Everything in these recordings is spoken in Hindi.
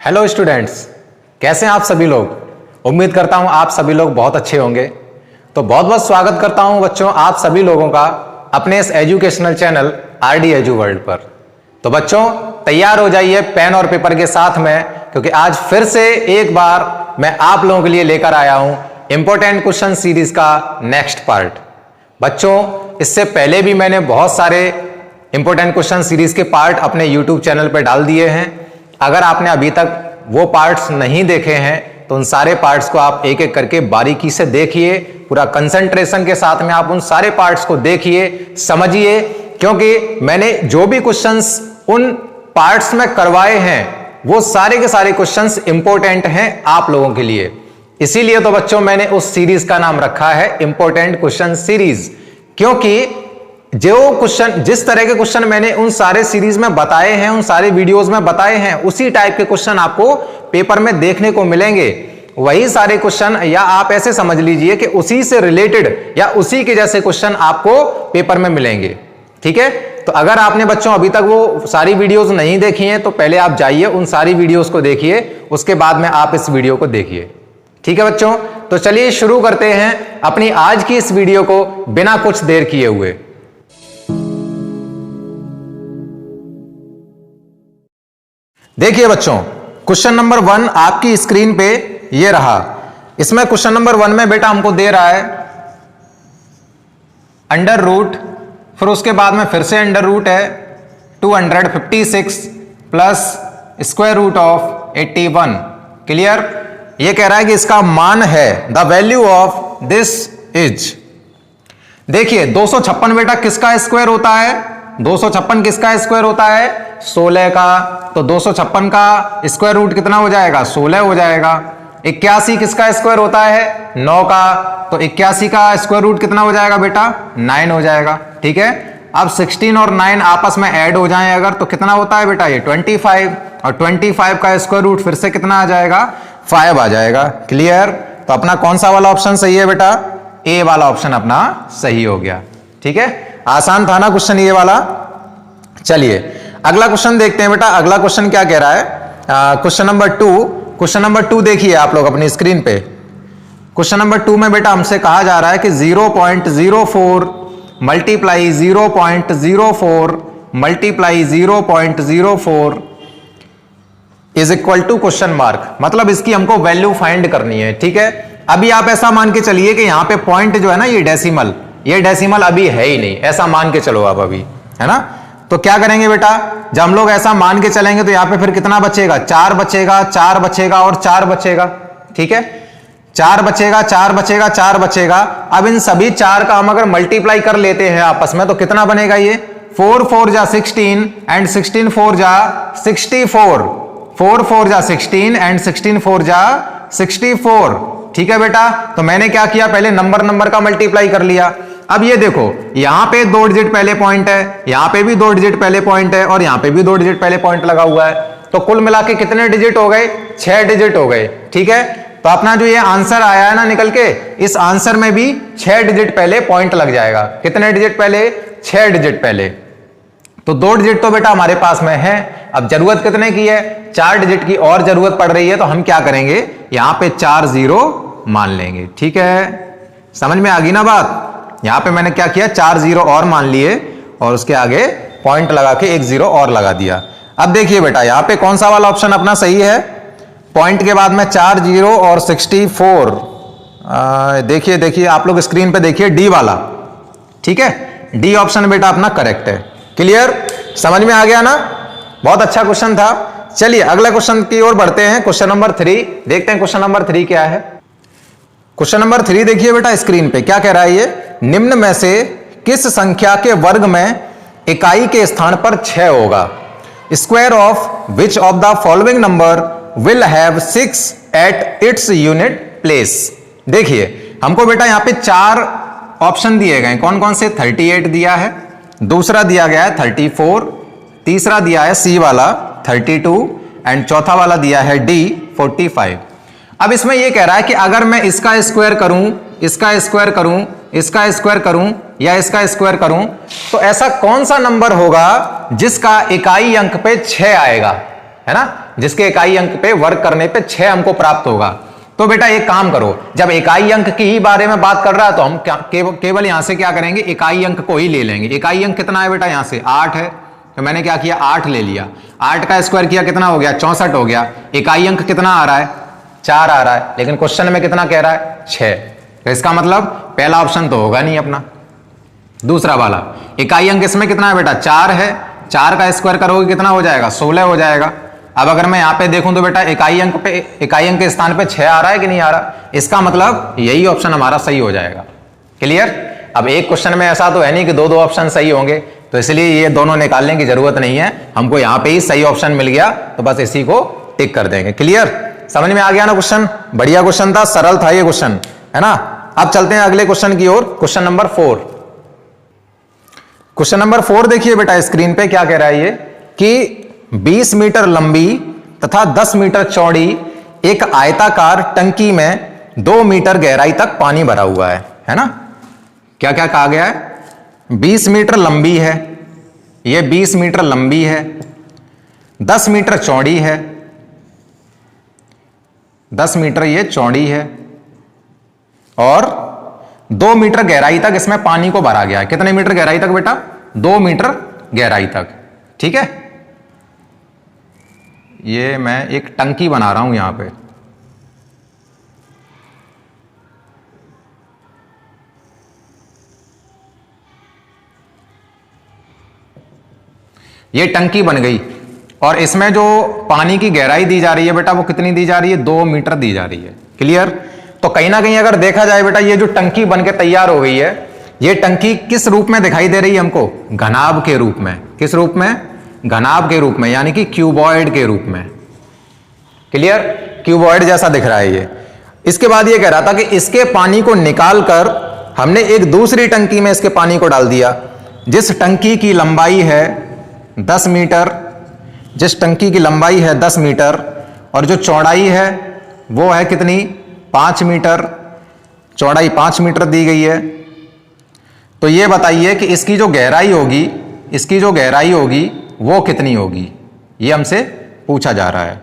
हेलो स्टूडेंट्स, कैसे हैं आप सभी लोग। उम्मीद करता हूं आप सभी लोग बहुत अच्छे होंगे। तो बहुत बहुत स्वागत करता हूं बच्चों आप सभी लोगों का अपने इस educational channel RD edu world पर। तो बच्चों तैयार हो जाइए पेन और पेपर के साथ में, क्योंकि आज फिर से एक बार मैं आप लोगों के लिए लेकर आया हूं इंपॉर्टेंट क्वेश्चन सीरीज का नेक्स्ट पार्ट। बच्चों इससे पहले भी मैंने बहुत सारे इंपॉर्टेंट क्वेश्चन सीरीज के पार्ट अपने यूट्यूब चैनल पर डाल दिए हैं। अगर आपने अभी तक वो पार्ट्स नहीं देखे हैं तो उन सारे पार्ट्स को आप एक एक करके बारीकी से देखिए, पूरा कंसंट्रेशन के साथ में आप उन सारे पार्ट्स को देखिए, समझिए, क्योंकि मैंने जो भी क्वेश्चंस उन पार्ट्स में करवाए हैं वो सारे के सारे क्वेश्चंस इंपॉर्टेंट हैं आप लोगों के लिए। इसीलिए तो बच्चों मैंने उस सीरीज का नाम रखा है इंपॉर्टेंट क्वेश्चन सीरीज, क्योंकि जो क्वेश्चन जिस तरह के क्वेश्चन मैंने उन सारे सीरीज में बताए हैं, उन सारे वीडियोस में बताए हैं, उसी टाइप के क्वेश्चन आपको पेपर में देखने को मिलेंगे। वही सारे क्वेश्चन, या आप ऐसे समझ लीजिए कि उसी से रिलेटेड या उसी के जैसे क्वेश्चन आपको पेपर में मिलेंगे। ठीक है, तो अगर आपने बच्चों अभी तक वो सारी वीडियोस नहीं देखी हैं तो पहले आप जाइए उन सारी वीडियोस को देखिए, उसके बाद में आप इस वीडियो को देखिए। ठीक है बच्चों, तो चलिए शुरू करते हैं अपनी आज की इस वीडियो को बिना कुछ देर किए हुए। देखिए बच्चों, क्वेश्चन नंबर 1 आपकी स्क्रीन पे ये रहा। इसमें क्वेश्चन नंबर 1 में बेटा हमको दे रहा है अंडर रूट, फिर उसके बाद में फिर से अंडर रूट है 256 plus square root of 81। Clear? ये कह रहा है कि इसका मान है the value of this is. देखिए 256 बेटा किसका स्क्वायर होता है? 256 किसका स्क्वायर होता है? 16 का। तो 256 का स्क्वायर रूट कितना हो जाएगा? 16 हो जाएगा। 81 किसका स्क्वायर होता है? 9 का। तो 81 का स्क्वायर रूट कितना हो जाएगा बेटा? 9 हो जाएगा। ठीक है, अब 16 और 9 आपस में ऐड हो जाएं अगर तो कितना होता है बेटा? ये 25। और 25 का स्क्वायर रूट फिर से कितना आ जाएगा? 5 आ जाएगा। क्लियर? तो अपना कौन सा वाला ऑप्शन सही है बेटा? ए वाला ऑप्शन अपना सही हो गया। ठीक है, आसान था ना क्वेश्चन ये वाला। चलिए अगला क्वेश्चन देखते हैं बेटा। अगला क्वेश्चन क्या कह रहा है? Question number 2। क्वेश्चन नंबर 2 देखिए आप लोग अपनी स्क्रीन पे। क्वेश्चन नंबर 2 में बेटा हमसे कहा जा रहा है कि 0.04 multiply 0.04 multiply 0.04 is equal to question mark. मतलब इसकी हमको वैल्यू फाइंड करनी है। ठीक है, अभी आप ऐसा मान के चलिए कि यहां पे पॉइंट जो है ना, ये डेसिमल अभी है ही नहीं, ऐसा मान के चलो आप अभी, है ना। तो क्या करेंगे बेटा, जब हम लोग ऐसा मान के चलेंगे तो यहां पे फिर कितना बचेगा? 4 बचेगा, 4 बचेगा और 4 बचेगा। ठीक है, 4 बचेगा, 4 बचेगा, 4 बचेगा। अब इन सभी 4 का हम अगर मल्टीप्लाई कर लेते हैं आपस में तो कितना बनेगा? ये 4 4 जा 16 एंड 16 4 जा 64। 4 4 जा 16 एंड 16 4 जा 64। ठीक है बेटा, तो मैंने क्या किया, पहले नंबर का मल्टीप्लाई कर लिया। अब ये देखो यहां पे 2 डिजिट पहले पॉइंट है, यहां पे भी 2 डिजिट पहले पॉइंट है और यहां पे भी 2 डिजिट पहले पॉइंट लगा हुआ है। तो कुल मिला के कितने डिजिट हो गए? 6 डिजिट हो गए। ठीक है, तो अपना जो ये आंसर आया है ना निकल के, इस आंसर में भी 6 डिजिट पहले पॉइंट लग जाएगा। कितने डिजिट पहले? 6 डिजिट पहले। तो 2 डिजिट तो बेटा हमारे पास में है। अब जरूरत कितने की है? 4 डिजिट की और जरूरत पड़ रही है। तो हम क्या करेंगे, यहां पे 4 0 मान लेंगे। ठीक है, समझ में आ गई ना बात? यहां पे मैंने क्या किया, 4 0 और मान लिए और उसके आगे पॉइंट लगा के 1 0 और लगा दिया। अब देखिए बेटा यहां पे कौन सा वाला ऑप्शन अपना सही है? पॉइंट के बाद में 4 0 और 64। देखिए आप लोग स्क्रीन पे देखिए, डी वाला। ठीक है, डी ऑप्शन बेटा अपना करेक्ट है। क्लियर? समझ में आ गया ना? बहुत अच्छा क्वेश्चन था। चलिए अगला क्वेश्चन की ओर बढ़ते हैं। क्वेश्चन नंबर 3 देखते हैं। क्वेश्चन नंबर 3 क्या है? क्वेश्चन नंबर 3 देखिए बेटा स्क्रीन पे क्या कह रहा है ये, निम्न में से किस संख्या के वर्ग में इकाई के स्थान पर 6 होगा? Square of which of the following number will have 6 at its unit place. देखिए हमको बेटा यहां पे 4 ऑप्शन दिए गए। कौन कौन से? 38 दिया है, दूसरा दिया गया है 34, तीसरा दिया है सी वाला 32 एंड चौथा वाला दिया है डी 45। अब इसमें यह कह रहा है कि अगर मैं इसका स्क्वायर करूं, इसका स्क्वायर करूं, इसका स्क्वायर करूं या इसका स्क्वायर करूं तो ऐसा कौन सा नंबर होगा जिसका इकाई अंक पे 6 आएगा, है ना। जिसके इकाई अंक पे वर्क करने पे 6 हमको प्राप्त होगा। तो बेटा एक काम करो, जब इकाई अंक की ही बारे में बात कर रहा है तो हम केवल यहां से क्या करेंगे, इकाई अंक को ही ले लेंगे। इकाई अंक कितना है बेटा, यहां से 8 है, तो मैंने क्या किया 8 ले लिया, 8 का स्क्वायर किया कितना हो गया 64 हो गया। इकाई अंक कितना आ रहा है 4 आ रहा है, लेकिन क्वेश्चन में कितना कह रहा है 6, तो इसका मतलब पहला ऑप्शन तो होगा नहीं अपना। दूसरा वाला इकाई अंक इसमें कितना है बेटा 4 है, 4 का स्क्वायर करोगे कितना हो जाएगा 16 हो जाएगा। अब अगर मैं यहां पे देखूं तो बेटा इकाई अंक के स्थान पे 6 आ रहा है कि नहीं आ रहा, इसका मतलब यही ऑप्शन हमारा सही हो जाएगा। क्लियर। अब एक क्वेश्चन में ऐसा तो है नहीं कि दो ऑप्शन सही होंगे, तो इसलिए ये दोनों निकालने की जरूरत नहीं है, हमको यहां पे ही सही ऑप्शन मिल गया तो बस इसी को टिक कर देंगे। क्लियर, समझ में आ गया ना क्वेश्चन, बढ़िया क्वेश्चन था, सरल था ये क्वेश्चन, है ना। अब चलते हैं अगले क्वेश्चन की ओर, क्वेश्चन नंबर 4। क्वेश्चन नंबर 4 देखिए बेटा स्क्रीन पे क्या कह रहा है ये कि 20 मीटर लंबी तथा 10 मीटर चौड़ी एक आयताकार टंकी में 2 मीटर गहराई तक पानी भरा हुआ है ना। क्या क्या कहा गया है, 20 मीटर लंबी है, ये 20 मीटर लंबी है, 10 मीटर चौड़ी है, 10 मीटर ये चौड़ी है, और 2 मीटर गहराई तक इसमें पानी को भरा गया है। कितने मीटर गहराई तक बेटा, 2 मीटर गहराई तक। ठीक है, ये मैं एक टंकी बना रहा हूं यहां पे, ये टंकी बन गई और इसमें जो पानी की गहराई दी जा रही है बेटा वो कितनी दी जा रही है, 2 मीटर दी जा रही है। क्लियर। तो कहीं ना कहीं अगर देखा जाए बेटा ये जो टंकी बनके तैयार हो गई है, ये टंकी किस रूप में दिखाई दे रही है हमको, घनाभ के रूप में। किस रूप में, घनाभ के रूप में, यानी कि क्यूबॉइड के रूप में। क्लियर, क्यूबॉइड जैसा दिख रहा है ये। इसके बाद ये कह रहा था कि इसके पानी को निकालकर हमने एक दूसरी टंकी में इसके पानी को डाल दिया, जिस टंकी की लंबाई है 10 मीटर, जिस टंकी की लंबाई है 10 मीटर और जो चौड़ाई है वो है कितनी, 5 मीटर, चौड़ाई 5 मीटर दी गई है। तो ये बताइए कि इसकी जो गहराई होगी, इसकी जो गहराई होगी वो कितनी होगी, ये हमसे पूछा जा रहा है।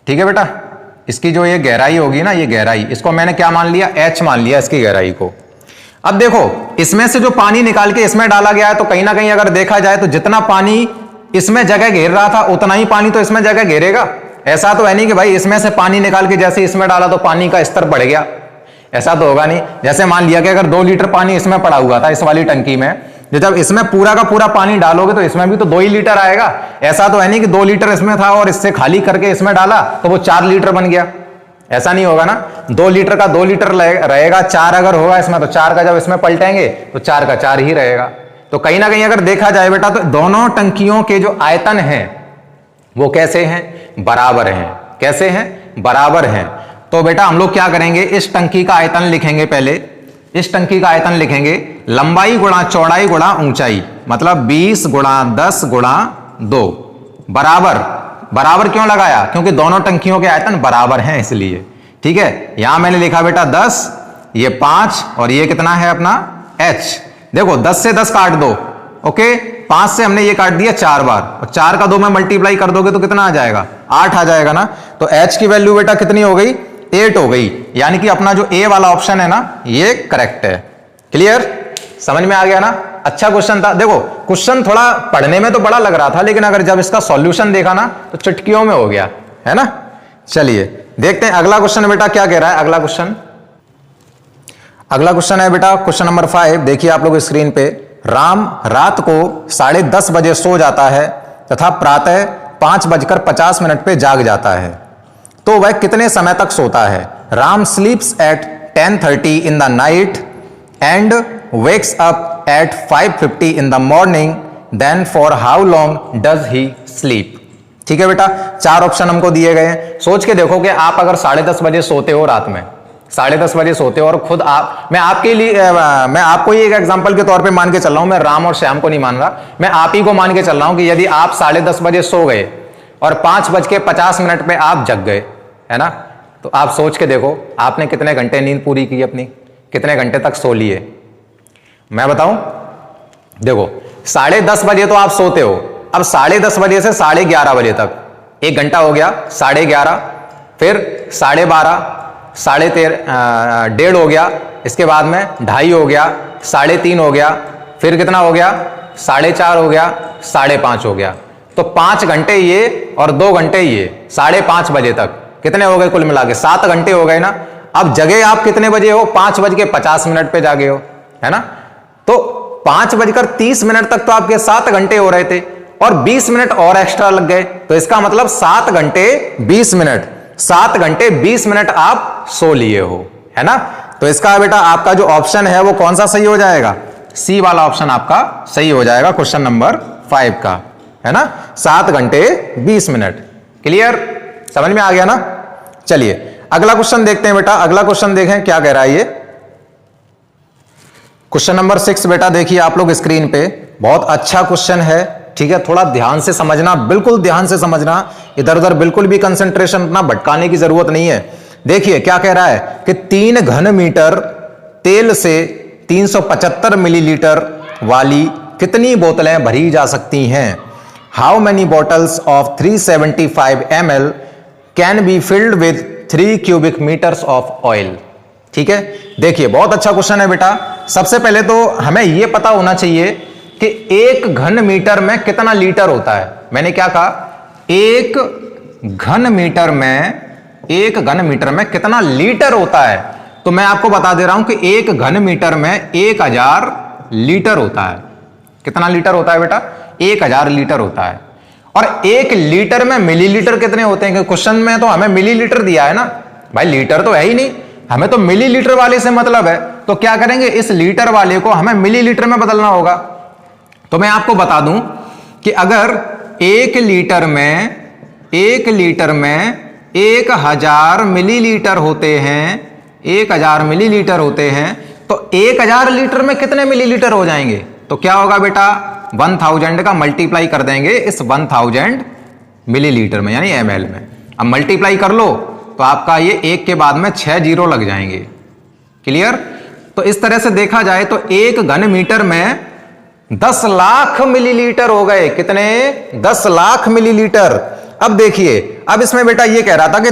ठीक है बेटा, इसकी जो ये गहराई होगी ना, ये गहराई, इसको मैंने क्या मान लिया, h मान लिया इसकी गहराई को। अब देखो इसमें से जो पानी निकाल के इसमें डाला गया है, तो कहीं ना कहीं अगर देखा जाए तो जितना पानी इसमें जगह घेर रहा था उतना ही पानी तो इसमें जगह घेरेगा। ऐसा तो है नहीं कि भाई इसमें से पानी निकाल के जैसे इसमें डाला तो पानी का स्तर बढ़ गया, ऐसा तो होगा नहीं। जैसे मान लिया कि अगर 2 लीटर पानी इसमें पड़ा हुआ था इस वाली टंकी में, जब इसमें पूरा का पूरा पानी डालोगे तो इसमें भी तो 2 ही लीटर आएगा। ऐसा तो है नहीं कि 2 लीटर इसमें था और इससे खाली करके इसमें डाला तो वो 4 लीटर बन गया, ऐसा नहीं होगा ना। 2 लीटर का 2 लीटर रहेगा, 4 अगर होगा इसमें तो 4 का जब इसमें पलटेंगे तो 4 का 4 ही रहेगा। तो कहीं ना कहीं अगर देखा जाए बेटा तो दोनों टंकियों के जो आयतन हैं वो कैसे हैं, बराबर हैं। कैसे हैं, बराबर हैं। तो बेटा हम लोग क्या करेंगे, इस टंकी का आयतन लिखेंगे, पहले इस टंकी का आयतन लिखेंगे लंबाई गुणा चौड़ाई गुणा ऊंचाई, मतलब 20 गुणा 10 गुणा 2 बराबर। बराबर क्यों लगाया, क्योंकि दोनों टंकियों के आयतन बराबर हैं इसलिए। ठीक है, यहां मैंने लिखा बेटा 10, ये 5 और ये कितना है अपना h। देखो 10 से 10 काट दो, ओके, 5 से हमने ये काट दिया 4 बार, और 4 का 2 में मल्टीप्लाई कर दोगे तो कितना आ जाएगा, 8 आ जाएगा ना। तो h की वैल्यू बेटा कितनी हो गई, 8 हो गई, यानी कि अपना जो ए वाला ऑप्शन है ना ये करेक्ट है। क्लियर, समझ में आ गया ना। अच्छा क्वेश्चन था। देखो क्वेश्चन थोड़ा पढ़ने में तो बड़ा लग रहा था, लेकिन अगर जब इसका सॉल्यूशन देखा ना तो चुटकियों में हो गया, है ना। चलिए देखते हैं अगला क्वेश्चन बेटा क्या कह रहा है। अगला क्वेश्चन है बेटा क्वेश्चन नंबर 5। देखिए आप लोग स्क्रीन पे, राम रात को 10:30 बजे सो जाता है तथा प्रातः 5:50 पे जाग जाता है, तो वह कितने समय तक सोता है। Ram sleeps at 10:30 in the night and wakes up at 5:50 in the morning, then for how long does he sleep। ठीक है बेटा, 4 ऑप्शन हमको दिए गए हैं। सोच के देखो कि आप अगर 10:30 बजे सोते हो, रात में 10:30 बजे सोते हो, और खुद आप, मैं आपके लिए मैं आपको ही एक एग्जांपल के तौर पे मान के चल रहा हूं, मैं राम और श्याम को नहीं मान रहा, मैं आप ही को मान के चल रहा हूं कि यदि आप 10:30 बजे सो गए और 5:50 पे आप जग गए, है ना, तो आप सोच के देखो आपने कितने घंटे नींद पूरी की अपनी। कितने घंटे तक सो लिए? मैं बताऊं, देखो 10:30 बजे तो आप सोते हो, अब 10:30 बजे से 11:30 बजे तक 1 घंटा हो गया, 11:30, फिर 12:30, 1:30 हो गया, इसके बाद में 2:30 हो गया, 3:30 हो गया, फिर कितना हो गया, 4:30 हो गया, 5:30 हो गया। तो 5 घंटे ये और 2 घंटे ये, 5:30 बजे तक कितने हो गए कुल मिला के? 7 घंटे हो गए ना। अब जगह आप कितने बजे हो? 5:50 पे जागे हो, है ना। तो 5:30 तक तो आपके 7 घंटे हो रहे थे और 20 मिनट और एक्स्ट्रा लग गए, तो इसका मतलब 7 घंटे 20 मिनट, 7 घंटे 20 मिनट आप सो लिए हो, है ना। तो इसका बेटा आपका जो ऑप्शन है वो कौन सा सही हो जाएगा? सी वाला ऑप्शन आपका सही हो जाएगा क्वेश्चन नंबर 5 का, है ना। 7 घंटे 20 मिनट। क्लियर, समझ में आ गया ना। चलिए अगला क्वेश्चन देखते हैं बेटा। अगला क्वेश्चन देखें क्या कह रहा है ये। क्वेश्चन नंबर 6 बेटा देखिए आप लोग स्क्रीन पे, बहुत अच्छा क्वेश्चन है, ठीक है। थोड़ा ध्यान से समझना, बिल्कुल ध्यान से समझना, इधर उधर बिल्कुल भी कंसंट्रेशन अपना भटकाने की जरूरत नहीं है। देखिए क्या कह रहा है कि 3 घन मीटर तेल से 375 मिलीलीटर वाली कितनी बोतलें भरी जा सकती हैं? How many bottles of 375 ml can be filled with 3 cubic metres of oil. ठीक है, देखिए बहुत अच्छा क्वेश्चन है बेटा। सबसे पहले तो हमें यह पता होना चाहिए कि 1 घन मीटर में कितना लीटर होता है। मैंने क्या कहा? 1 घन मीटर में कितना लीटर होता है। तो मैं आपको बता दे रहा हूं कि 1 घन मीटर में 1000 लीटर होता है। कितना लीटर होता है बेटा? 1000 लीटर होता है। और 1 लीटर में मिलीलीटर कितने होते हैं? क्वेश्चन में तो हमें मिलीलीटर दिया है ना भाई, लीटर तो है ही नहीं, हमें तो मिलीलीटर वाले से मतलब है। तो क्या करेंगे, इस लीटर वाले को हमें मिलीलीटर में बदलना होगा। तो मैं आपको बता दूं कि अगर 1 लीटर में 1000 मिलीलीटर होते हैं, 1000 मिलीलीटर होते हैं, तो 1000 लीटर में कितने मिलीलीटर हो जाएंगे? तो क्या होगा बेटा, 1000 का मल्टीप्लाई कर देंगे इस 1000 मिलीलीटर में, यानी ml में। अब मल्टीप्लाई कर लो तो आपका ये 1 के बाद में 6 जीरो लग जाएंगे। क्लियर। तो इस तरह से देखा जाए तो 1 घन मीटर में 10 लाख मिलीलीटर हो गए। कितने? 10 लाख मिलीलीटर। अब देखिए, अब इसमें बेटा ये कह रहा था कि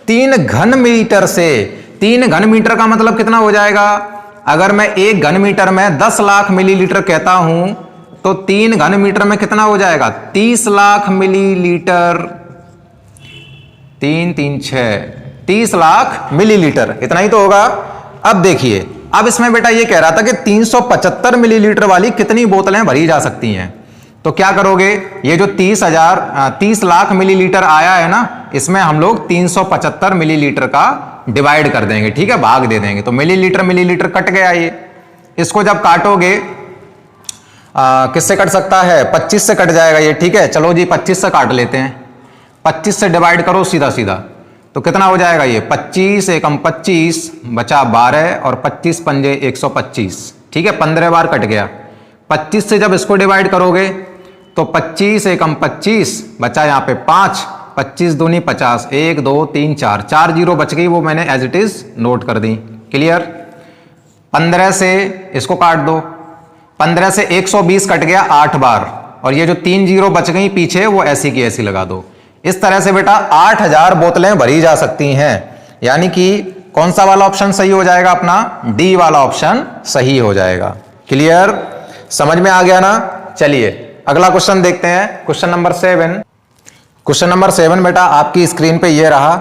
3 घन मीटर से, 3 घन मीटर का मतलब कितना हो जाएगा? अगर मैं 1 घन मीटर में 10 लाख मिलीलीटर कहता हूं तो 3 घन मीटर में कितना हो जाएगा? 30 लाख मिलीलीटर। 3 3 6, 30 लाख मिलीलीटर, इतना ही तो होगा। अब देखिए, अब इसमें बेटा ये कह रहा था कि 375 मिलीलीटर वाली कितनी बोतलें भरी जा सकती हैं। तो क्या करोगे, ये जो 30 लाख मिलीलीटर आया है ना, इसमें हम लोग 375 मिलीलीटर का डिवाइड कर देंगे, ठीक है, भाग दे देंगे। तो मिलीलीटर कट गया ये। इसको जब काटोगे किससे कट सकता है? 25 से कट जाएगा ये, ठीक है। चलो जी 25 से काट लेते हैं। 25 से डिवाइड करो सीधा सीधा, तो कितना हो जाएगा ये? 25 एकम 25 बचा 12 और 25 पंजे 125, ठीक है, 15 बार कट गया। 25 से जब इसको डिवाइड करोगे तो 25 एकम 25 बचा यहाँ पे 5, 25 दूनी 50, 1 2 3 4 जीरो बच गई, वो मैंने एज इट इज नोट कर दी। क्लियर। 15 से इसको काट दो, 15 से 120 कट गया 8 बार, और ये जो 3 जीरो बच गई पीछे वो ऐसी की ऐसी लगा दो। इस तरह से बेटा 8000 बोतलें भरी जा सकती हैं। यानी कि कौन सा वाला ऑप्शन सही हो जाएगा अपना? डी वाला ऑप्शन सही हो जाएगा। क्लियर, समझ में आ गया ना। चलिए अगला क्वेश्चन देखते हैं, क्वेश्चन नंबर 7। क्वेश्चन नंबर 7 बेटा आपकी स्क्रीन पे ये रहा।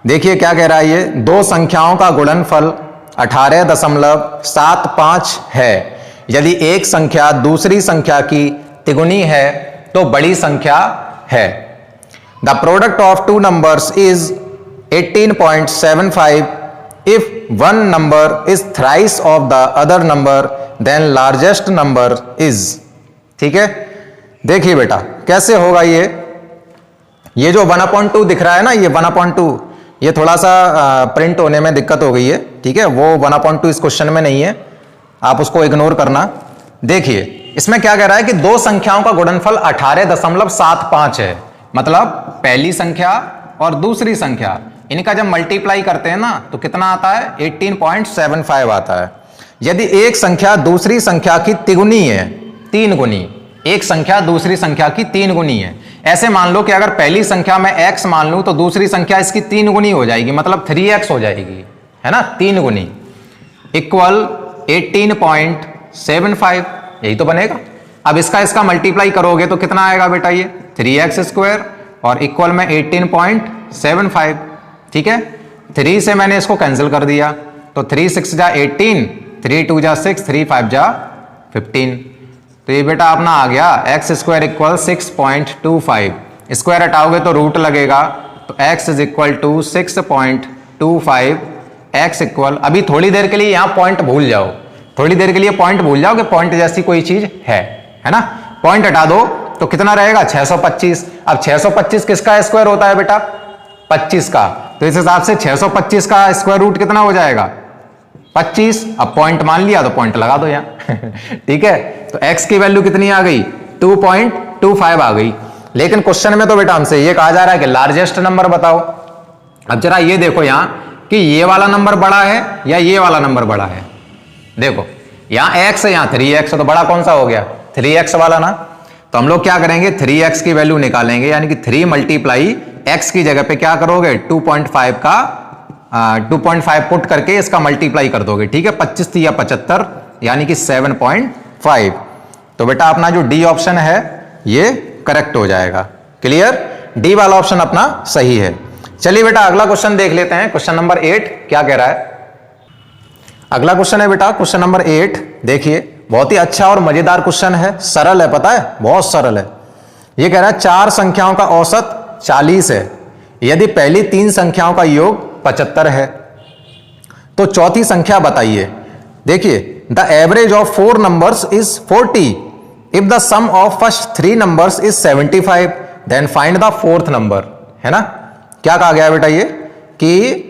देखिए क्या कह रहा है ये, 2 संख्याओं का गुणनफल 18.75 है। यदि एक संख्या दूसरी संख्या की तिगुनी है तो बड़ी संख्या है। The product of 2 numbers is 18.75. If one number is thrice of the other number, then largest number is. ठीक है, देखिए बेटा कैसे होगा ये जो 1/2 दिख रहा है ना, ये 1/2 ये थोड़ा सा प्रिंट होने में दिक्कत हो गई है, ठीक है। वो 1/2 इस क्वेश्चन में नहीं है, आप उसको इग्नोर करना। देखिए इसमें क्या कह रहा है कि 2 संख्याओं का गुणनफल 18.75 है। मतलब पहली संख्या और दूसरी संख्या इनका जब मल्टीप्लाई करते हैं ना तो कितना आता है 18.75 आता है। यदि एक संख्या दूसरी संख्या की तिगुनी है, 3 गुनी, एक संख्या दूसरी संख्या की 3 गुनी है, ऐसे मान लो कि अगर पहली संख्या में x मान लूं तो दूसरी संख्या इसकी 3 गुनी हो जाएगी, मतलब 3x हो जाएगी, है ना, 3 गुनी इक्वल 18.75, यही तो बनेगा। अब इसका मल्टीप्लाई करोगे तो कितना आएगा बेटा, ये 3x² और इक्वल में 18.75, ठीक है। 3 से मैंने इसको कैंसिल कर दिया तो 3 6 जा 18, 3 2 जा 6, 3 5 जा 15, तो ये बेटा अपना आ गया x² इक्वल 6.25। स्क्वायर हटाओगे तो रूट लगेगा, तो x is equal to 6.25, x equal, अभी थोड़ी देर के लिए यहां पॉइंट भूल जाओ, थोड़ी देर के लिए पॉइंट भूल जाओ कि पॉइंट जैसी कोई चीज है ना। पॉइंट हटा दो तो कितना रहेगा 625। अब 625 किसका स्क्वायर होता है बेटा, 25 का, तो इस हिसाब से 625 का स्क्वायर रूट कितना हो जाएगा 25। अब पॉइंट मान लिया तो पॉइंट लगा दो यहां ठीक है। तो x की वैल्यू कितनी आ गई 2.25 आ गई। लेकिन क्वेश्चन में तो बेटा हमसे ये कहा जा रहा है कि लार्जेस्ट नंबर बताओ। अब जरा ये देखो यहां कि ये वाला नंबर बड़ा है या ये वाला नंबर बड़ा है। देखो यहां x है, यहां 3x, तो बड़ा कौन सा हो गया 3x वाला ना। तो हम लोग क्या करेंगे 3x की वैल्यू निकालेंगे, यानी कि 3 मल्टीप्लाई x की जगह पे क्या करोगे 2.5 का 2.5 पुट करके इसका मल्टीप्लाई कर दोगे, ठीक है। 25 या 75 यानी कि 7.5। तो बेटा अपना जो डी ऑप्शन है ये करेक्ट हो जाएगा। क्लियर, डी वाला ऑप्शन अपना सही है। चलिए बेटा अगला क्वेश्चन देख लेते हैं। क्वेश्चन नंबर 8 क्या कह रहा है। अगला क्वेश्चन है बेटा क्वेश्चन नंबर 8। देखिए बहुत ही अच्छा और मजेदार क्वेश्चन है, सरल है, पता है बहुत सरल है। ये कह रहा है 4 संख्याओं का औसत 40 है, यदि पहली 3 संख्याओं का योग 75 है तो चौथी संख्या बताइए। देखिए the average of 4 numbers is 40 if the sum of first 3 numbers is 75 then find the 4th number, है ना। क्या कहा गया है बेटा, ये कि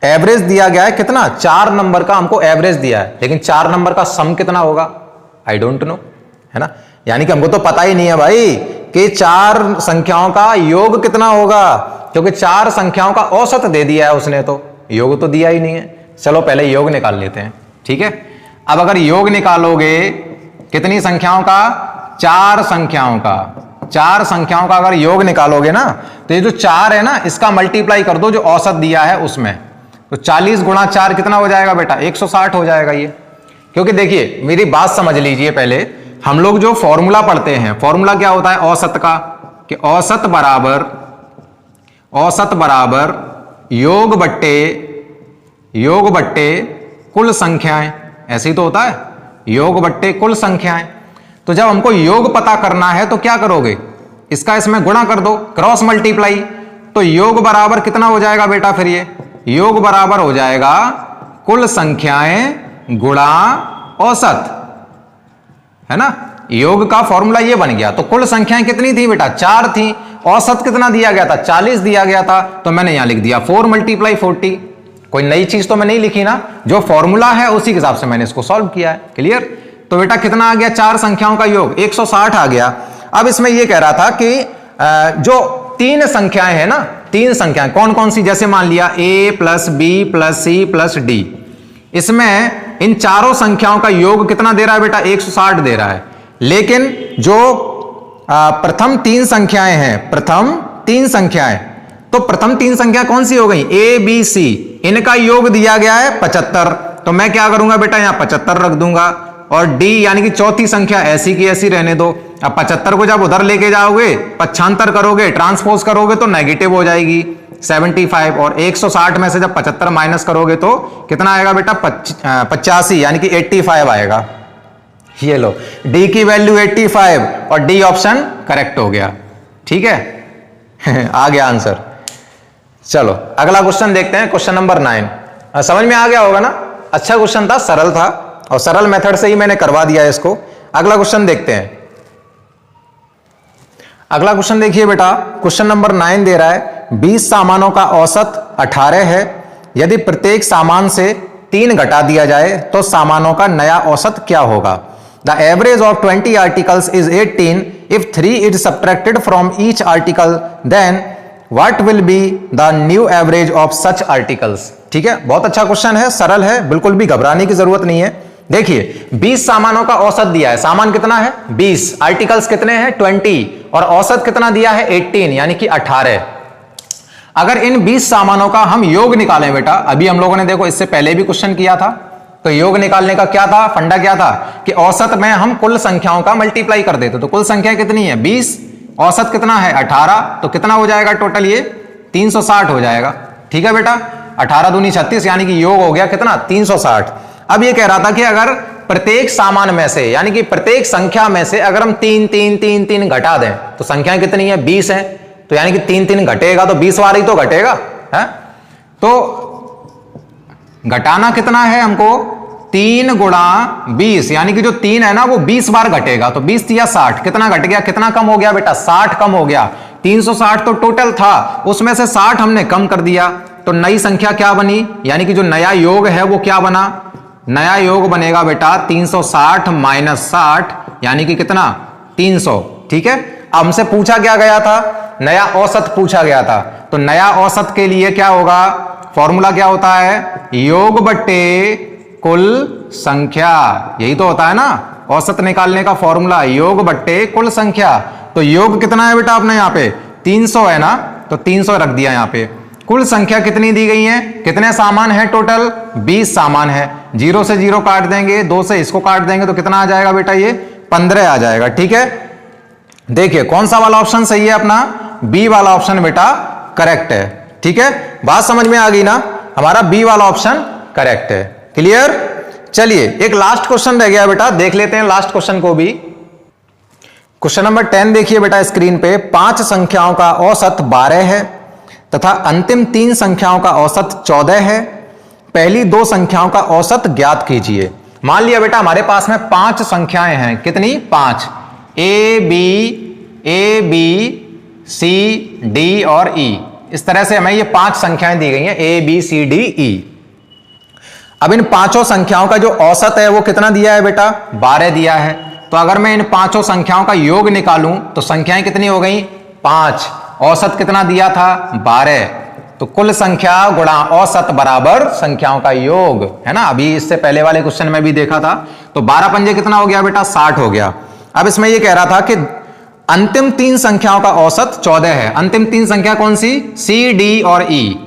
एवरेज दिया गया है कितना 4 नंबर का हमको एवरेज दिया है, लेकिन 4 नंबर का सम कितना होगा आई डोंट नो, है ना। यानी कि हमको तो पता ही नहीं है भाई कि 4 संख्याओं का योग कितना होगा, क्योंकि 4 संख्याओं का औसत दे दिया है उसने, तो योग तो दिया ही नहीं है। चलो पहले योग निकाल लेते हैं, ठीक है। अब अगर योग निकालोगे कितनी संख्याओं का 4 संख्याओं का, 4 संख्याओं का अगर योग निकालोगे ना तो ये जो 4 है ना इसका मल्टीप्लाई कर दो जो औसत दिया है उसमें, तो 40 गुणा 4 कितना हो जाएगा बेटा 160 हो जाएगा ये। क्योंकि देखिए मेरी बात समझ लीजिए, पहले हम लोग जो फॉर्मूला पढ़ते हैं, फॉर्मूला क्या होता है औसत का, कि औसत बराबर योग बट्टे कुल संख्याएं, ऐसे ही तो होता है, योग बट्टे कुल संख्याएं। तो जब हमको योग पता करना है तो क्या करोगे, इसका इसमें गुणा कर दो, क्रॉस मल्टीप्लाई। तो योग बराबर कितना हो जाएगा बेटा, फिर ये योग बराबर हो जाएगा कुल संख्याएं गुणा औसत, है ना। योग का फॉर्मूला ये बन गया। तो कुल संख्याएं कितनी थी बेटा 4 थी, औसत कितना दिया गया था 40 दिया गया था, तो मैंने यहां लिख दिया 4 × 40। कोई नई चीज तो मैं नहीं लिखी ना, जो फॉर्मूला है उसी के हिसाब से मैंने इसको सॉल्व किया है। क्लियर। तो बेटा कितना आ गया 4 संख्याओं का योग 160 आ गया। अब इसमें यह कह रहा था कि जो 3 संख्याएं हैं ना, 3 संख्याएं कौन कौन सी, जैसे मान लिया a + b + c + d, इसमें इन चारों संख्याओं का योग कितना दे रहा है बेटा 160 दे रहा है। लेकिन जो प्रथम 3 संख्याएं हैं, प्रथम 3 संख्याएं, तो प्रथम 3 संख्या कौन सी हो गई a b c, इनका योग दिया गया है 75। तो मैं क्या करूंगा बेटा यहां 75 रख दूंगा, और d यानी कि चौथी संख्या ऐसी की ऐसी रहने दो। अब 75 को जब उधर लेके जाओगे, पक्षांतर करोगे, ट्रांसपोज करोगे तो नेगेटिव हो जाएगी 75, और 160 में से जब 75 माइनस करोगे तो कितना आएगा बेटा 85, यानी कि 85 आएगा। ये लो d की वैल्यू 85 और d ऑप्शन करेक्ट हो गया, ठीक है आ गया आंसर। चलो अगला क्वेश्चन देखते हैं, क्वेश्चन नंबर 9। समझ में आ गया होगा ना, अच्छा क्वेश्चन था, सरल था, और सरल मेथड से ही मैंने करवा दिया इसको। अगला क्वेश्चन देखते हैं। अगला क्वेश्चन देखिए बेटा, क्वेश्चन नंबर 9 दे रहा है 20 सामानों का औसत 18 है, यदि प्रत्येक सामान से 3 घटा दिया जाए तो सामानों का नया औसत क्या होगा। The average of 20 articles is 18 if 3 is subtracted from each article, then what will be the new average of such articles. ठीक है, बहुत अच्छा क्वेश्चन है, सरल है, बिल्कुल भी घबराने की जरूरत नहीं है। देखिए 20 सामानों का औसत दिया है, सामान कितना है 20, आर्टिकल्स कितने हैं 20, और औसत कितना दिया है 18 यानी कि 18। अगर इन 20 सामानों का हम योग निकालें बेटा, अभी हम लोगों ने देखो इससे पहले भी क्वेश्चन किया था, तो योग निकालने का क्या था, फंडा क्या था कि औसत में हम कुल संख्याओं का मल्टीप्लाई कर देते। तो कुल संख्या कितनी है 20, औसत कितना है 18, तो कितना हो जाएगा टोटल ये 360 हो जाएगा। ठीक है बेटा, 18 दूनी 36 यानी कि योग हो गया कितना 360। अब ये कह रहा था कि अगर प्रत्येक सामान में से यानी कि प्रत्येक संख्या में से अगर हम 3 3 3 3 घटा दें तो संख्या कितनी है 20 है, तो यानी कि 3 3 घटेगा तो 20 बार ही तो घटेगा है। तो घटाना कितना है हमको 3 गुणा 20 यानी कि जो 3 है ना वो 20 बार घटेगा, तो 20 या 60 कितना घट गया, कितना कम हो गया बेटा 60 कम हो गया। 360 तो टोटल था, उसमें से 60 हमने कम कर दिया, तो नई संख्या क्या बनी, यानी कि जो नया योग है वो क्या बना, नया योग बनेगा बेटा 360 माइनस 60 यानी कि कितना 300। ठीक है, अब हमसे पूछा क्या गया था, नया औसत पूछा गया था, तो नया औसत के लिए क्या होगा, फॉर्मूला क्या होता है, योग बट्टे कुल संख्या, यही तो होता है ना औसत निकालने का फॉर्मूला, योग बट्टे कुल संख्या। तो योग कितना है बेटा अपने यहां पे 300 है ना, तो 300 रख दिया यहां पे। कुल संख्या कितनी दी गई है, कितने सामान है टोटल 20 सामान है, 0 से 0 काट देंगे, 2 से इसको काट देंगे तो कितना आ जाएगा बेटा ये 15 आ जाएगा। ठीक है, देखिए कौन सा वाला ऑप्शन सही है अपना, बी वाला ऑप्शन बेटा करेक्ट है। ठीक है, बात समझ में आ गई ना, हमारा बी वाला ऑप्शन करेक्ट है। क्लियर, चलिए एक लास्ट क्वेश्चन रह गया बेटा, देख लेते हैं लास्ट क्वेश्चन को भी। क्वेश्चन नंबर 10 देखिए बेटा स्क्रीन पे, 5 संख्याओं का औसत 12 है तथा अंतिम 3 संख्याओं का औसत 14 है, पहली 2 संख्याओं का औसत ज्ञात कीजिए। मान लिया बेटा हमारे पास में 5 संख्याएं हैं, कितनी 5, ए बी सी डी और ई, इस तरह से हमें ये 5 संख्याएं दी गई हैं A B C D E. अब इन 5 संख्याओं का जो औसत है वो कितना दिया है बेटा 12 दिया है, तो अगर मैं इन 5 संख्याओं का योग निकालूं तो संख्याएं कितनी हो गई 5, औसत कितना दिया था 12, तो कुल संख्या गुणा औसत बराबर संख्याओं का योग है ना। अभी इससे पहले वाले क्वेश्चन में भी देखा था, तो 12 पंजे कितना हो गया बेटा 60 हो गया। अब इसमें यह कह रहा था कि अंतिम 3 संख्याओं का औसत 14 है, अंतिम 3 संख्या कौन सी सी डी और ई,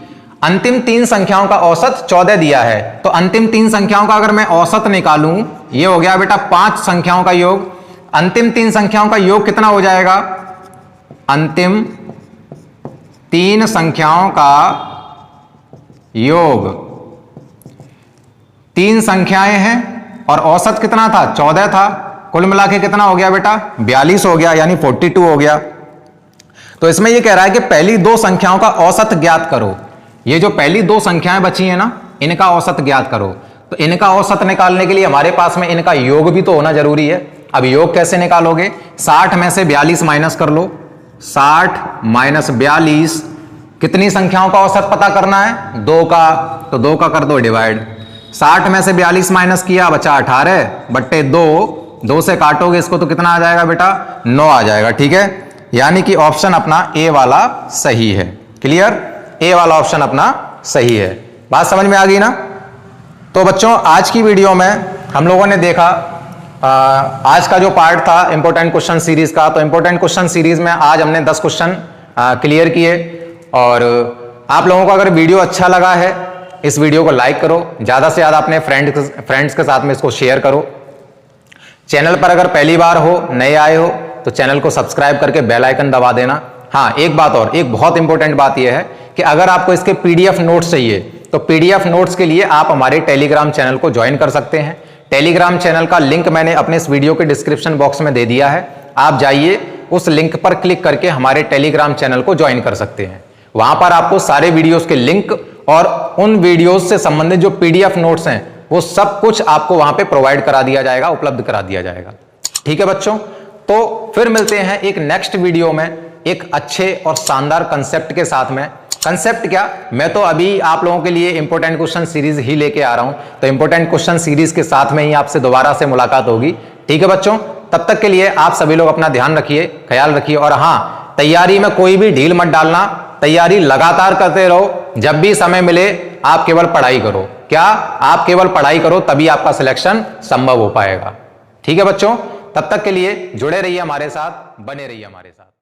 अंतिम 3 संख्याओं का औसत 14 दिया है, तो अंतिम 3 संख्याओं का अगर मैं औसत निकालूं ये हो गया बेटा 5 संख्याओं का योग, अंतिम 3 संख्याओं का योग कितना हो जाएगा, अंतिम 3 संख्याओं का योग, 3 संख्याएं हैं और औसत कितना था 14 था, कुल मिला के कितना हो गया बेटा 42 हो गया, यानी 42 हो गया। तो इसमें यह कह रहा है कि पहली 2 संख्याओं का औसत ज्ञात करो, ये जो पहली 2 संख्याएं बची हैं ना इनका औसत ज्ञात करो। तो इनका औसत निकालने के लिए हमारे पास में इनका योग भी तो होना जरूरी है। अब योग कैसे निकालोगे, 60 में से 42 माइनस कर लो, 60 माइनस 42, कितनी संख्याओं का औसत पता करना है 2 का, तो 2 का कर दो डिवाइड, 60 में से 42 माइनस किया बचा 18 बट्टे 2 से काटोगे इसको तो कितना आ जाएगा बेटा 9 आ जाएगा। ठीक है, यानी कि ऑप्शन अपना ए वाला सही है। क्लियर, ए वाला ऑप्शन अपना सही है। बात समझ में आ गई ना। तो बच्चों आज की वीडियो में हम लोगों ने देखा आज का जो पार्ट था इंपॉर्टेंट क्वेश्चन सीरीज का, तो इंपॉर्टेंट क्वेश्चन सीरीज में आज हमने 10 क्वेश्चन क्लियर किए। और आप लोगों को अगर वीडियो अच्छा लगा है इस वीडियो को लाइक करो, ज्यादा से ज्यादा अपने फ्रेंड्स के साथ में इसको शेयर करो। चैनल पर अगर पहली बार हो, नए आए हो तो चैनल को सब्सक्राइब करके बेल आइकन दबा देना। हाँ, एक बात और, एक बहुत इंपॉर्टेंट बात यह है कि अगर आपको इसके पीडीएफ नोट्स चाहिए तो पीडीएफ नोट्स के लिए आप हमारे टेलीग्राम चैनल को ज्वाइन कर सकते हैं। टेलीग्राम चैनल का लिंक मैंने अपने इस वीडियो के डिस्क्रिप्शन बॉक्स में दे दिया है, आप जाइए उस लिंक पर क्लिक करके हमारे टेलीग्राम चैनल को ज्वाइन कर सकते हैं। वहां पर आपको सारे वीडियोस के लिंक और उन वीडियोस से संबंधित जो पीडीएफ नोट्स हैं वो सब कुछ आपको वहां पे प्रोवाइड करा दिया जाएगा, उपलब्ध करा दिया जाएगा। ठीक है बच्चों, तो फिर मिलते हैं एक नेक्स्ट वीडियो में एक अच्छे और शानदार कंसेप्ट के साथ में। कंसेप्ट क्या, मैं तो अभी आप लोगों के लिए इंपॉर्टेंट क्वेश्चन सीरीज ही लेके आ रहा हूं, तो इंपॉर्टेंट क्वेश्चन सीरीज के साथ में ही आपसे दोबारा से मुलाकात होगी। ठीक है बच्चों, तब तक के लिए आप सभी लोग अपना ध्यान रखिए, ख्याल रखिए, और हाँ, तैयारी में कोई भी ढील मत डालना। तैयारी लगातार करते रहो, जब भी समय मिले आप केवल पढ़ाई करो। क्या आप केवल पढ़ाई करो, तभी आपका सिलेक्शन संभव हो पाएगा। ठीक है बच्चों, तब तक के लिए जुड़े रहिए हमारे साथ, बने रहिए हमारे साथ।